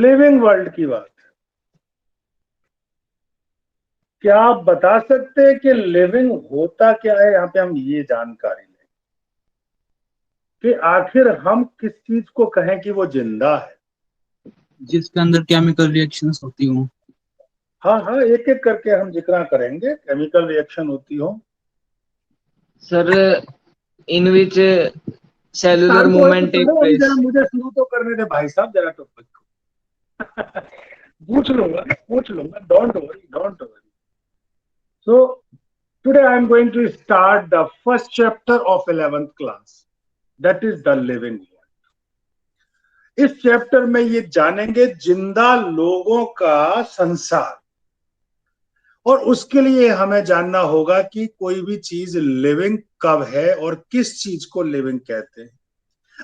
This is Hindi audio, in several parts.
लिविंग वर्ल्ड की बात। क्या आप बता सकते हैं कि लिविंग होता क्या है? यहाँ पे हम ये जानकारी लें कि आखिर हम किस चीज को कहें कि वो जिंदा है। जिसके अंदर केमिकल रिएक्शंस होती हूँ। हाँ हाँ, एक एक करके हम जिक्र करेंगे। केमिकल रिएक्शन होती हो सर, इन विच सेलुलर शांत हो मूवमेंट तो टेक चलो, अभी जरा प्लेस। मुझे शुरू तो करने दे भाई साहब, जरा टॉपिक को पूछ लूंगा, don't worry don't worry. So today I am going to start the first chapter of 11th class, that is the living world. इस चैप्टर में ये जानेंगे जिंदा लोगों का संसार, और उसके लिए हमें जानना होगा कि कोई भी चीज लिविंग कब है और किस चीज को लिविंग कहते हैं।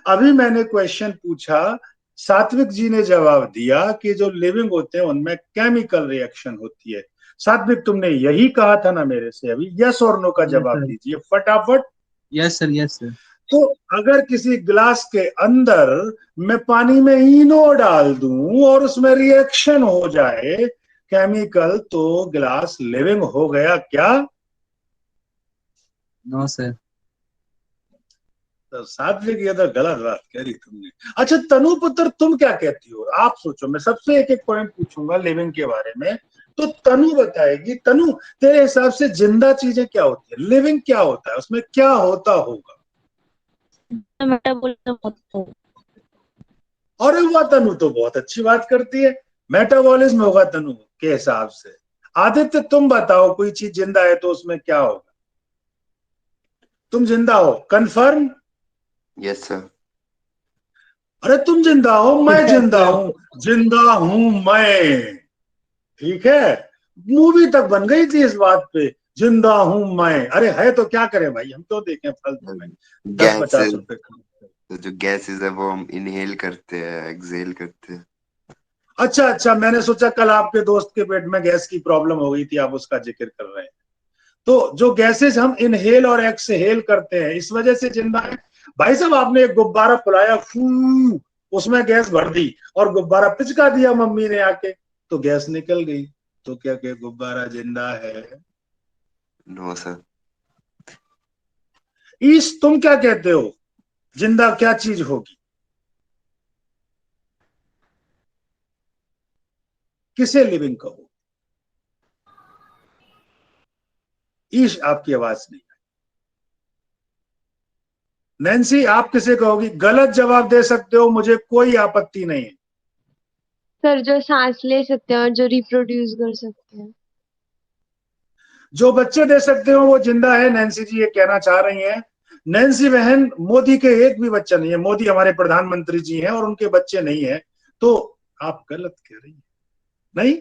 अभी मैंने क्वेश्चन पूछा, सात्विक जी ने जवाब दिया कि जो लिविंग होते हैं उनमें केमिकल रिएक्शन होती है। सात्विक, तुमने यही कहा था ना मेरे से अभी? यस और नो का यस जवाब सर। दीजिए फटाफट। Yes sir, yes sir. तो अगर किसी ग्लास के अंदर मैं पानी में इनो डाल दूं और उसमें रिएक्शन हो जाए केमिकल, तो ग्लास लिविंग हो गया क्या? No sir. तो सात्विक, ये तो गलत बात करी तुमने। अच्छा तनु पुत्र, तुम क्या कहती हो? आप सोचो, मैं सबसे एक एक पॉइंट पूछूंगा लिविंग के बारे में, तो तनु बताएगी। तनु, तेरे हिसाब से जिंदा चीजें क्या होती है? लिविंग क्या होता है? उसमें क्या होता होगा? मेटाबॉलिज्म होता है। अरे वाह, तनु तो बहुत अच्छी बात करती है। मेटाबॉलिज्म होगा तनु के हिसाब से। आदित्य, तुम बताओ, कोई चीज जिंदा है तो उसमें क्या होगा? तुम जिंदा हो, कंफर्म? Yes sir. अरे तुम जिंदा हो, मैं जिंदा हूं, जिंदा हूं मैं। ठीक है, मूवी तक बन गई थी इस बात पे, जिंदा हूं मैं। अरे है तो क्या करें भाई, हम तो देखें फालतू में 10-50 गैसेस, रुपए। तो जो गैसेस है वो हम इनहेल करते हैं, एक्सहेल करते हैं। अच्छा अच्छा, मैंने सोचा कल आपके दोस्त के पेट में गैस की प्रॉब्लम हो गई थी, आप उसका जिक्र कर रहे हैं। तो जो गैसेस हम इनहेल और एक्सहेल करते हैं, इस वजह से जिंदा है। भाई साहब, आपने एक गुब्बारा फुलाया, फू, उसमें गैस भर दी और गुब्बारा पिचका दिया मम्मी ने आके, तो गैस निकल गई। तो क्या क्या गुब्बारा जिंदा है? No sir. ईश, तुम क्या कहते हो? जिंदा क्या चीज होगी? किसे लिविंग कहो? ईश, आपकी आवाज नहीं। नैन्सी, आप किसे कहोगी? गलत जवाब दे सकते हो, मुझे कोई आपत्ति नहीं है। सर, जो सांस ले सकते हैं और जो रिप्रोड्यूस कर सकते हैं। जो बच्चे दे सकते हो वो जिंदा है, नैन्सी जी ये कहना चाह रही हैं। नैन्सी बहन, मोदी के एक भी बच्चा नहीं है। मोदी हमारे प्रधानमंत्री जी हैं और उनके बच्चे नहीं है, तो आप गलत कह रही हैं। नहीं,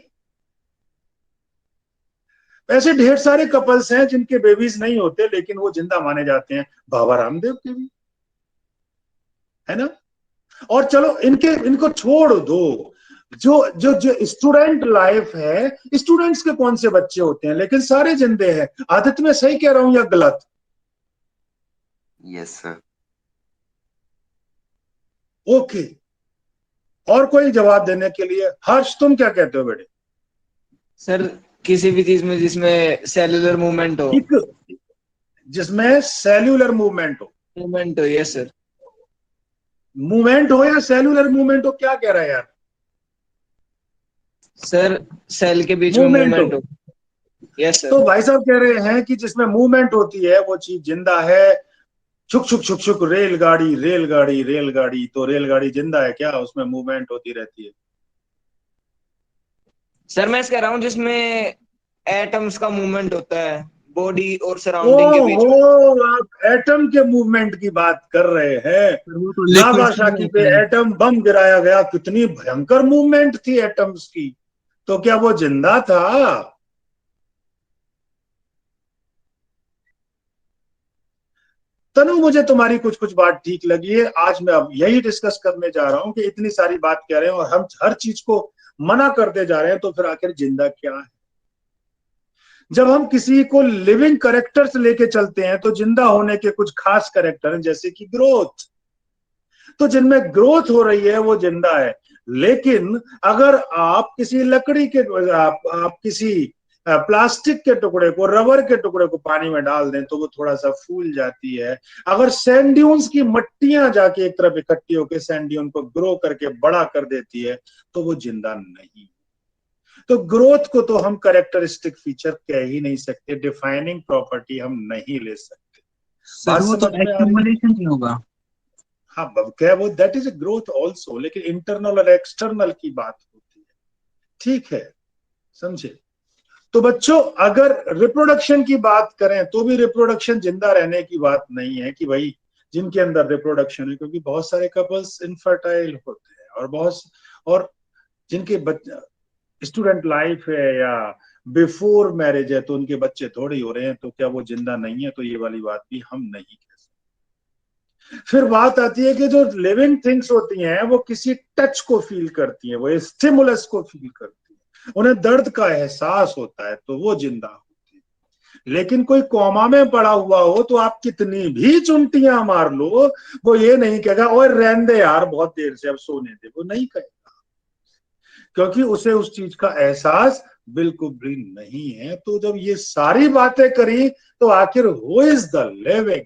ऐसे ढेर सारे कपल्स हैं जिनके बेबीज नहीं होते लेकिन वो जिंदा माने जाते हैं। बाबा रामदेव के भी है ना। और चलो इनको छोड़ दो। जो जो जो स्टूडेंट लाइफ है, स्टूडेंट्स के कौन से बच्चे होते हैं? लेकिन सारे जिंदे हैं। आदत में सही कह रहा हूं या गलत? Yes sir. ओके, और कोई जवाब देने के लिए? हर्ष, तुम क्या कहते हो बेटे? सर, किसी भी चीज में जिसमें सेलुलर मूवमेंट हो। ठीक, जिसमें सेल्यूलर मूवमेंट हो। मूवमेंट हो, यस सर। मूवमेंट हो या सेल्यूलर मूवमेंट हो, क्या कह रहा है यार? सर, सेल के बीच में मूवमेंट हो। मूवमेंट हो। Yes sir. तो भाई साहब कह रहे हैं कि जिसमें मूवमेंट होती है वो चीज जिंदा है। छुक छुक छुक छुक, रेलगाड़ी रेलगाड़ी रेलगाड़ी, तो रेलगाड़ी जिंदा है क्या? उसमें मूवमेंट होती रहती है। सर, मैं कह रहा हूँ जिसमें एटम्स का मूवमेंट होता है बॉडी और सराउंडिंग के बीच में। ओहो, आप एटम के मूवमेंट की बात कर रहे हैं। सर वो तो लिक्विड्स में नागासाकी पे होता है। एटम बम गिराया गया, कितनी भयंकर मूवमेंट थी एटम्स की। तो क्या वो जिंदा था? तनु, मुझे तुम्हारी कुछ कुछ बात ठीक लगी है। आज मैं अब यही डिस्कस करने जा रहा हूं कि इतनी सारी बात कह रहे हैं और हम हर चीज को मना करते जा रहे हैं, तो फिर आखिर जिंदा क्या है? जब हम किसी को लिविंग करेक्टर्स लेके चलते हैं तो जिंदा होने के कुछ खास करेक्टर हैं, जैसे कि ग्रोथ। तो जिनमें ग्रोथ हो रही है वो जिंदा है। लेकिन अगर आप किसी लकड़ी के आप किसी प्लास्टिक के टुकड़े को, रबर के टुकड़े को पानी में डाल दें तो वो थोड़ा सा फूल जाती है। अगर सैंड ड्यून्स की मट्टियां जाके एक तरफ इकट्ठी होकर सैंड ड्यून को ग्रो करके बड़ा कर देती है तो वो जिंदा नहीं। तो ग्रोथ को तो हम कैरेक्टरिस्टिक फीचर कह ही नहीं सकते, डिफाइनिंग प्रॉपर्टी हम नहीं ले सकते। सर वो तो समझ में आ रही है? एक्यूमुलेशन नहीं होगा। हाँ क्या वो that is a growth also, लेकिन इंटरनल और एक्सटर्नल की बात होती है। ठीक है, समझे? तो बच्चों अगर रिप्रोडक्शन की बात करें तो भी रिप्रोडक्शन जिंदा रहने की बात नहीं है कि भाई जिनके अंदर रिप्रोडक्शन है, क्योंकि बहुत सारे कपल्स इनफर्टाइल होते हैं और जिनके स्टूडेंट लाइफ है या बिफोर मैरिज है तो उनके बच्चे थोड़े हो रहे हैं, तो क्या वो जिंदा नहीं है? तो ये वाली बात भी हम नहीं कह सकते। फिर बात आती है कि जो लिविंग थिंग्स होती हैं वो किसी टच को फील करती हैं, वो स्टिमुलस को फील करती हैं, उन्हें दर्द का एहसास होता है तो वो जिंदा होती है। लेकिन कोई कोमा में पड़ा हुआ हो तो आप कितनी भी चुंटियां मार लो, वो ये नहीं कहेगा और रहने दे यार बहुत देर से अब सोने दे, वो नहीं कहेगा, क्योंकि उसे उस चीज का एहसास बिल्कुल भी नहीं है। तो जब ये सारी बातें करी तो आखिर हु इज द लिविंग,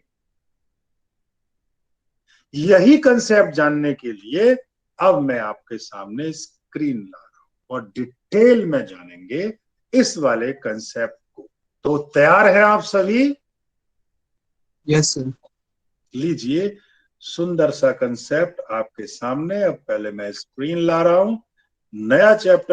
यही कंसेप्ट जानने के लिए अब मैं आपके सामने स्क्रीन ला रहा हूं और डिटेल में जानेंगे इस वाले कंसेप्ट को। तो तैयार हैं आप सभी? Yes sir. लीजिए सुंदर सा कंसेप्ट आपके सामने। अब पहले मैं स्क्रीन ला रहा हूं, नया चैप्टर